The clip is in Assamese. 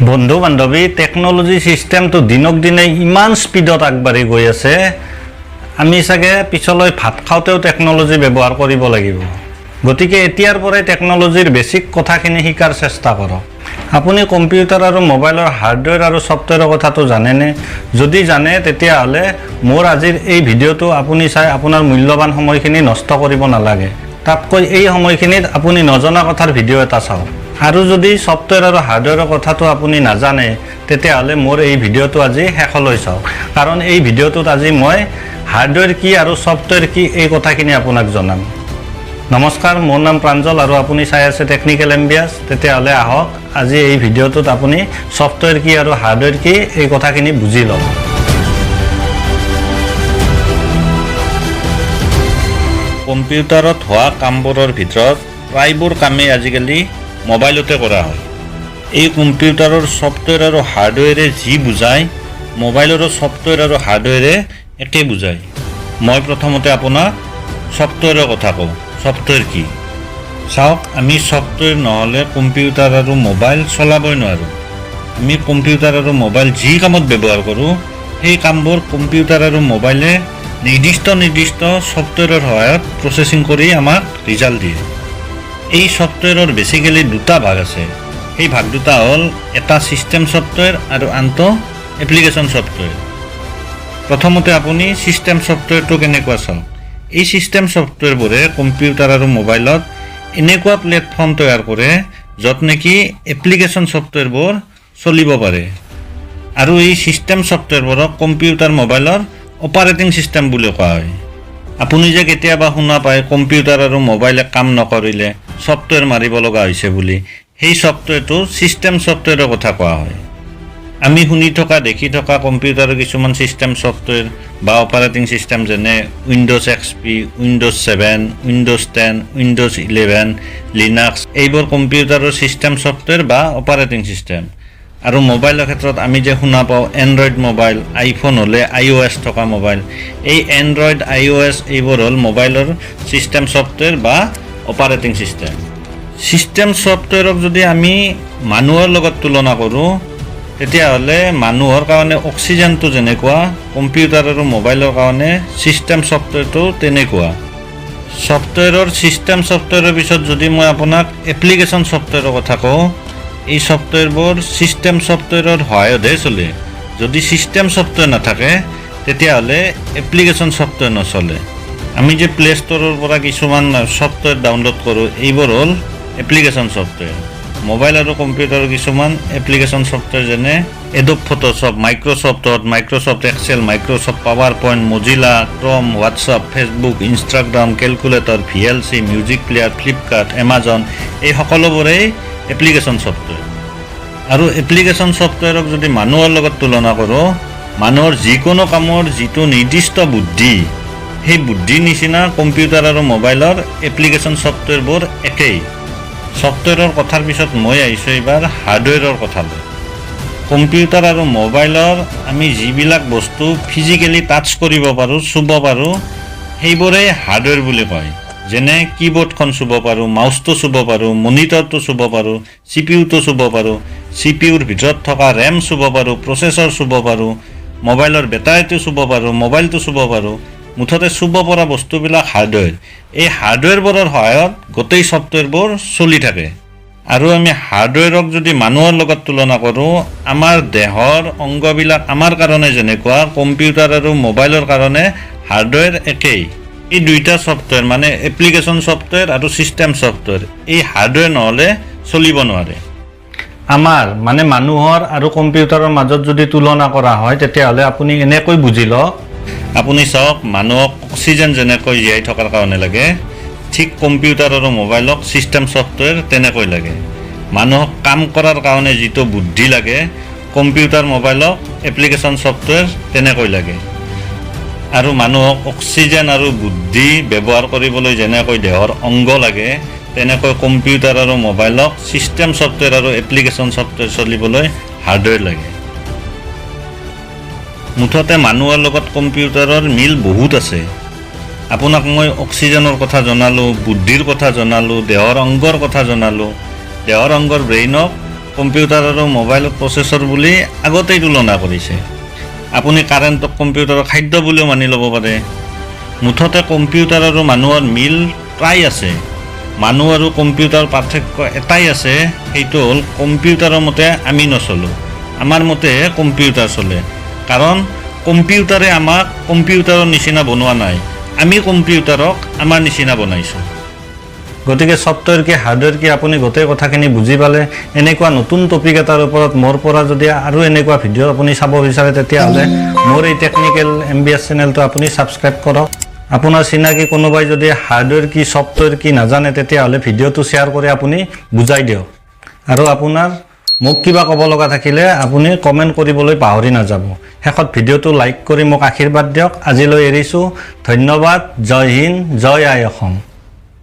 বন্ধু বান্ধৱী টেকনলজি সিস্টেমটো দিনক দিনে ইমান স্পীডত আগবাঢ়ি গৈ আছে আমি সাগে পিছলৈ ভাত খাওঁতেও টেকনলজি ব্যৱহাৰ কৰিব লাগিব গতিকে এতিয়াৰ পৰাই টেকনলজিৰ বেসিক কথাখিনি শিকাৰ চেষ্টা কৰক আপুনি কম্পিউটাৰ আৰু মোবাইলৰ হাৰ্ডৱেৰ আৰু সফটৱেৰৰ কথাটো জানেনে যদি জানে তেতিয়া হলে মোৰ আজিৰ এই ভিডিঅটো আপুনি চাই আপোনাৰ মূল্যৱান সময়খিনি নষ্ট কৰিব নালাগে তাতকৈ এই সময়খিনিত আপুনি নজনা কথাৰ ভিডিঅ' এটা চাওক আৰু যদি সফটৱেৰ আৰু হাৰ্ডৱেৰৰ কথাটো আপুনি নাজানে তেতিয়া হলে মোৰ এই ভিডিঅ'টো আজি শেষলৈ চাওক কাৰণ এই ভিডিঅ'টোত আজি মই হাৰ্ডৱেৰ কি আৰু সফটৱেৰ কি এই কথাখিনি আপোনাক জনাম নমস্কাৰ মোৰ নাম প্ৰাঞ্জল আৰু আপুনি চাই আছে টেকনিকেল MBS তেতিয়া হলে আহক আজি এই ভিডিঅ'টোত আপুনি সফটৱেৰ কি আৰু হাৰ্ডৱেৰ কি এই কথাখিনি বুজি লওক কম্পিউটাৰত হোৱা কামবোৰৰ ভিতৰত প্ৰায়বোৰ কামেই আজিকালি মোবাইলতে কৰা হয় এই কম্পিউটাৰৰ সফটৱেৰ আৰু হাৰ্ডৱেৰে যি বুজায় মোবাইলৰ সফটৱেৰ আৰু হাৰ্ডৱেৰে একে বুজায় মই প্ৰথমতে আপোনাক সফটৱেৰৰ কথা কওঁ সফটৱেৰ কি চাওক আমি সফটৱেৰ নহলে কম্পিউটাৰ আৰু মোবাইল চলাবই নোৱাৰো আমি কম্পিউটাৰ আৰু মোবাইল যি কামত ব্যৱহাৰ কৰো সেই কামবোৰ কম্পিউটাৰ আৰু মোবাইলে নিৰ্দিষ্ট সফটৱেৰৰ সহায়ত প্ৰসেসিং কৰি আমাক ৰিজাল্ট দিয়ে এই সফটৱেৰৰ বেসিক্যালি দুটা ভাগ আছে এই ভাগ দুটা হল এটা সিস্টেম সফটৱেৰ আৰু আনটো এপ্লিকেশন সফটৱেৰ প্ৰথমতে আপুনি সিস্টেম সফটৱেৰটো কেনেকুৱা চাওক এই সিস্টেম সফটৱেৰবোৰে কম্পিউটাৰ আৰু মোবাইলত এনেকুৱা প্লেটফৰ্ম তৈয়াৰ কৰে য'ত নেকি এপ্লিকেশন সফটৱেৰবোৰ চলিব পাৰে আৰু এই সিস্টেম সফটৱেৰবোৰক কম্পিউটাৰ মোবাইলৰ অপাৰেটিং সিস্টেম বুলি কোৱা হয় আপুনি যে কেতিয়াবা শুনা পায় কম্পিউটাৰ আৰু মোবাইলে কাম নকৰিলে সফটৱেৰ মাৰিব লগা হৈছে বুলি সেই সফটৱেৰটো সিস্টেম সফটৱেৰৰ কথা কোৱা হয় আমি শুনি থকা দেখি থকা কম্পিউটাৰৰ কিছুমান সিস্টেম সফটৱেৰ বা অপাৰেটিং সিস্টেম যেনে Windows XP Windows 7 Windows 10 Windows 11 Linux এইবোৰ কম্পিউটাৰৰ সিস্টেম সফটৱেৰ বা অপাৰেটিং সিস্টেম আৰু মোবাইলৰ ক্ষেত্ৰত আমি যে শুনা পাওঁ এন্ড্ৰইড মোবাইল আইফোন হলে iOS থকা মোবাইল এই এন্ড্ৰইড iOS এইবোৰ হল মোবাইলৰ সিস্টেম সফটৱেৰ বা অপাৰেটিং সিস্টেম সিস্টেম সফটৱেৰক যদি আমি মানুহৰ লগত তুলনা কৰোঁ তেতিয়া হলে মানুহৰ কাৰণে অক্সিজেনটো যেনেকুৱা কম্পিউটাৰ আৰু মোবাইলৰ কাৰণে সিস্টেম সফটৱেৰটো তেনেকুৱা সফটৱেৰৰ সিস্টেম সফটৱেৰৰ পিছত যদি মই আপোনাক এপ্লিকেশন সফটৱেৰৰ কথা কওঁ এই সফটৱেৰবোৰ সিস্টেম সফটৱেৰৰ সহায়তহে চলে যদি সিস্টেম সফটৱেৰ নাথাকে তেতিয়া হলে এপ্লিকেশন সফটৱেৰ নচলে আমি যে প্লে ষ্টৰৰ পৰা কিছুমান সফটৱেৰ ডাউনলোড কৰোঁ এইবোৰ হল এপ্লিকেশন সফটৱেৰ মোবাইল আৰু কম্পিউটাৰৰ কিছুমান এপ্লিকেশন সফটৱেৰ যেনে এডোব ফটোশ্বপ মাইক্ৰসফট এক্সেল মাইক্ৰসফট পাৱাৰপইণ্ট মজিলা ক্ৰম WhatsApp Facebook Instagram calculator VLC music player Flipkart Amazon এই সকলোবোৰেই এপ্লিকেশন সফটৱেৰ আৰু এপ্লিকেশন সফটৱেৰক যদি মানুহৰ লগত তুলনা কৰোঁ মানুহৰ যিকোনো কামৰ যিটো নিৰ্দিষ্ট বুদ্ধি সেই বুদ্ধিৰ নিচিনা কম্পিউটাৰ আৰু মোবাইলৰ এপ্লিকেশন সফটৱেৰবোৰ একেই সফটৱেৰৰ কথাৰ পিছত মই আহিছোঁ এবাৰ হাৰ্ডৱেৰৰ কথালৈ কম্পিউটাৰ আৰু মোবাইলৰ আমি যিবিলাক বস্তু ফিজিকেলি টাচ কৰিব পাৰোঁ চুব পাৰোঁ সেইবোৰেই হাৰ্ডৱেৰ বুলি কয় যেনে কিবোৰ্ডখন চুব পাৰোঁ মাউচটো চুব পাৰোঁ মনিটৰটো চুব পাৰোঁ CPUটো চুব পাৰোঁ CPUৰ ভিতৰত থকা RAM চুব পাৰোঁ প্ৰচেছৰ চুব পাৰোঁ মোবাইলৰ বেটাৰীটো চুব পাৰোঁ মোবাইলটো চুব পাৰোঁ মুঠতে চুব পৰা বস্তুবিলাক হাৰ্ডৱেৰ এই হাৰ্ডৱেৰবোৰৰ সহায়ত গোটেই সফটৱেৰবোৰ চলি থাকে আৰু আমি হাৰ্ডৱেৰক যদি মানুহৰ লগত তুলনা কৰোঁ আমাৰ দেহৰ অংগবিলাক আমাৰ কাৰণে যেনেকুৱা কম্পিউটাৰ আৰু মোবাইলৰ কাৰণে হাৰ্ডৱেৰ একেই এই দুইটা সফটৱেৰ মানে এপ্লিকেশন সফটৱেৰ আৰু সিস্টেম সফটৱেৰ এই হাৰ্ডৱেৰ নহলে চলিব নোৱাৰে আমাৰ মানে মানুহৰ আৰু কম্পিউটাৰৰ মাজত যদি তুলনা কৰা হয় তেতিয়া হলে আপুনি এনেকৈ বুজি লওক আপুনি চাওক মানুহক অক্সিজেন যেনেকৈ জীয়াই থকাৰ কাৰণে লাগে ঠিক কম্পিউটাৰ আৰু মোবাইলক সিস্টেম সফটৱেৰ তেনেকৈ লাগে মানুহক কাম কৰাৰ কাৰণে যিটো বুদ্ধি লাগে কম্পিউটাৰ মোবাইলক এপ্লিকেশন সফটৱেৰ তেনেকৈ লাগে আৰু মানুহক অক্সিজেন আৰু বুদ্ধি ব্যৱহাৰ কৰিবলৈ যেনেকৈ দেহৰ অংগ লাগে তেনেকৈ কম্পিউটাৰ আৰু মোবাইলক সিস্টেম সফটৱেৰ আৰু এপ্লিকেশন সফটৱেৰ চলিবলৈ হাৰ্ডৱেৰ লাগে মুঠতে মানুহৰ লগত কম্পিউটাৰৰ মিল বহুত আছে আপোনাক মই অক্সিজেনৰ কথা জনালোঁ বুদ্ধিৰ কথা জনালোঁ দেহৰ অংগৰ কথা জনালোঁ দেহৰ অংগৰ ব্ৰেইনক কম্পিউটাৰ আৰু মোবাইলত প্ৰচেছৰ বুলি আগতেই তুলনা কৰিছে। আপুনি কাৰেণ্টক কম্পিউটাৰৰ খাদ্য বুলিও মানি ল'ব পাৰে। মুঠতে কম্পিউটাৰ আৰু মানুহৰ মিল প্ৰায় আছে। মানুহ আৰু কম্পিউটাৰ পাৰ্থক্য এটাই আছে, সেইটো হ'ল কম্পিউটাৰৰ মতে আমি নচলোঁ, আমাৰ মতেহে কম্পিউটাৰ চলে। কাৰণ কম্পিউটাৰে আমাক কম্পিউটাৰৰ নিচিনা বনোৱা নাই, আমি কম্পিউটাৰক আমাৰ নিচিনা বনাইছোঁ। গতিকে ছফ্টৱেৰ কি হাৰ্ডৱেৰ কি আপুনি গোটেই কথাখিনি বুজি পালে। এনেকুৱা নতুন টপিক এটাৰ ওপৰত মোৰ পৰা যদি আৰু এনেকুৱা ভিডিঅ' আপুনি চাব বিচাৰে তেতিয়াহ'লে মোৰ এই টেকনিকেল MBS চেনেলটো আপুনি ছাবস্ক্ৰাইব কৰক। আপোনাৰ চিনাকি কোনোবাই যদি হাৰ্ডৱেৰ কি ছফ্টৱেৰ কি নাজানে তেতিয়াহ'লে ভিডিঅ'টো শ্বেয়াৰ কৰি আপুনি বুজাই দিয়ক। আৰু আপোনাৰ মোক কিবা ক'ব লগা থাকিলে আপুনি কমেণ্ট কৰিবলৈ পাহৰি নাযাব। শেষত ভিডিঅ'টো লাইক কৰি মোক আশীৰ্বাদ দিয়ক। আজিলৈ এৰিছোঁ। ধন্যবাদ। জয় হিন্দ, জয় আই অসম।